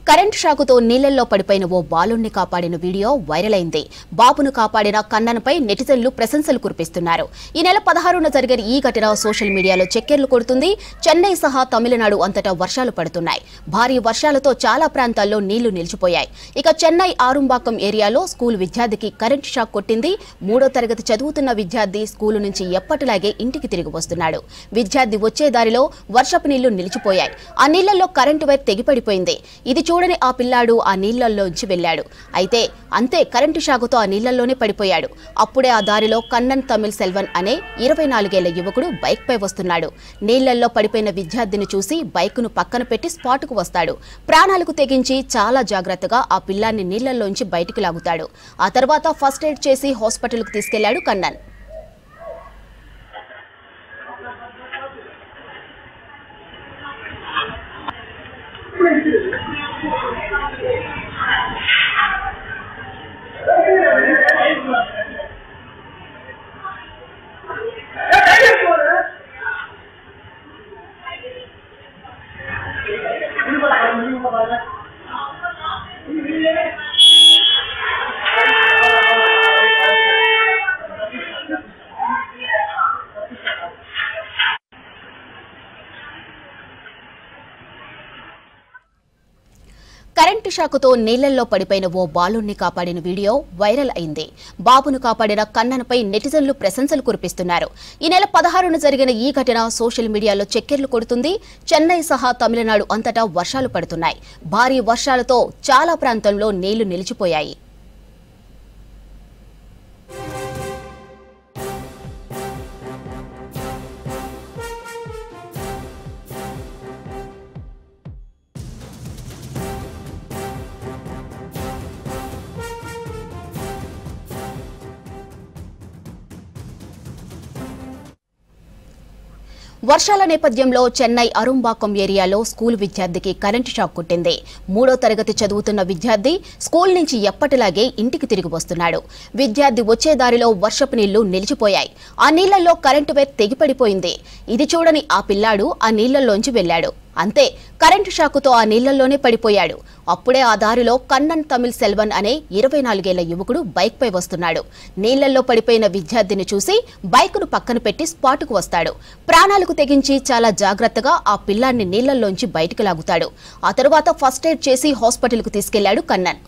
Current షాకుతో నీళ్లలో పడిపోయిన ఓ బాలుణ్ణి కాపాడిన వీడియో వైరల్ అయింది. బాబును కాపాడిన కన్నన్పై నెటిజన్లు ప్రశంసలు కురిపిస్తున్నారు. ఈ నెల 16న జరిగిన ఈ ఘటన సోషల్ మీడియాలో చక్కెర్లు కొడుతుంది. చెన్నై సహా తమిళనాడు అంతటా వర్షాలు పడుతున్నాయి. భారీ వర్షాలతో చాలా ప్రాంతాల్లో నీళ్లు నిలిచిపోయాయి. ఇక చెన్నై ఆరుంబాకం ఏరియాలో స్కూల్ విద్యార్థికి కరెంట్ షాక్ కొట్టింది. 3వ తరగతి చదువుతున్న విద్యార్థి స్కూలు నుంచి ఎప్పటిలాగే ఇంటికి తిరిగి వస్తున్నాడు. విద్యార్థి వచ్చే దారిలో వర్షపు నీళ్లు నిలిచిపోయాయి. ఆ నీళ్లలో కరెంటు వైర్ తెగిపడిపోయింది. ఇది చూడని ఆ పిల్లాడు ఆ నీళ్లలోంచి వెళ్లాడు. అయితే అంతే కరెంటు షాకుతో ఆ నీళ్లలోనే పడిపోయాడు. అప్పుడే ఆ దారిలో కన్నన్ తమిళ్ సెల్వన్ అనే 24 ఏళ్ల యువకుడు బైక్ పై వస్తున్నాడు. నీళ్లలో పడిపోయిన విద్యార్థిని చూసి బైకును పక్కన పెట్టి స్పాటుకు వస్తాడు. ప్రాణాలకు తెగించి చాలా జాగ్రత్తగా ఆ పిల్లాన్ని నీళ్లలోంచి బయటికి లాగుతాడు. ఆ తర్వాత ఫస్ట్ ఎయిడ్ చేసి హాస్పిటల్కు తీసుకెళ్లాడు కన్నన్. కరెంటు షాకుతో నీళ్లలో పడిపోయిన ఓ బాలుణ్ణి కాపాడిన వీడియో వైరల్ అయింది. బాబును కాపాడిన కన్నన్పై నెటిజన్లు ప్రశంసలు కురిపిస్తున్నారు. ఈ నెల 16న జరిగిన ఈ ఘటన సోషల్ మీడియాలో చక్కెర్లు కొడుతుంది. చెన్నై సహా తమిళనాడు అంతటా వర్షాలు పడుతున్నాయి. భారీ వర్షాలతో చాలా ప్రాంతాల్లో నీళ్లు నిలిచిపోయాయి. వర్షాల నేపథ్యంలో చెన్నై అరుంబాకం ఏరియాలో స్కూల్ విద్యార్థికి కరెంటు షాక్ కొట్టింది. 3వ తరగతి చదువుతున్న విద్యార్థి స్కూల్ నుంచి ఎప్పటిలాగే ఇంటికి తిరిగి వస్తున్నాడు. విద్యార్థి వచ్చే దారిలో వర్షపు నీళ్లు నిలిచిపోయాయి. ఆ నీళ్లలో కరెంటు వైర్ తెగిపడిపోయింది. ఇది చూడని ఆ పిల్లాడు ఆ నీళ్లలోంచి వెళ్లాడు. అంతే కరెంటు షాకుతో ఆ నీళ్లలోనే పడిపోయాడు. అప్పుడే ఆ దారిలో కన్నన్ తమిళ్ సెల్వన్ అనే 24 ఏళ్ల యువకుడు బైక్ పై వస్తున్నాడు. నీళ్లలో పడిపోయిన విద్యార్థిని చూసి బైకును పక్కన పెట్టి స్పాటుకు వస్తాడు. ప్రాణాలకు తెగించి చాలా జాగ్రత్తగా ఆ పిల్లాన్ని నీళ్లలోంచి బయటికి లాగుతాడు. ఆ తరువాత ఫస్ట్ ఎయిడ్ చేసి హాస్పిటల్కు తీసుకెళ్లాడు కన్నన్.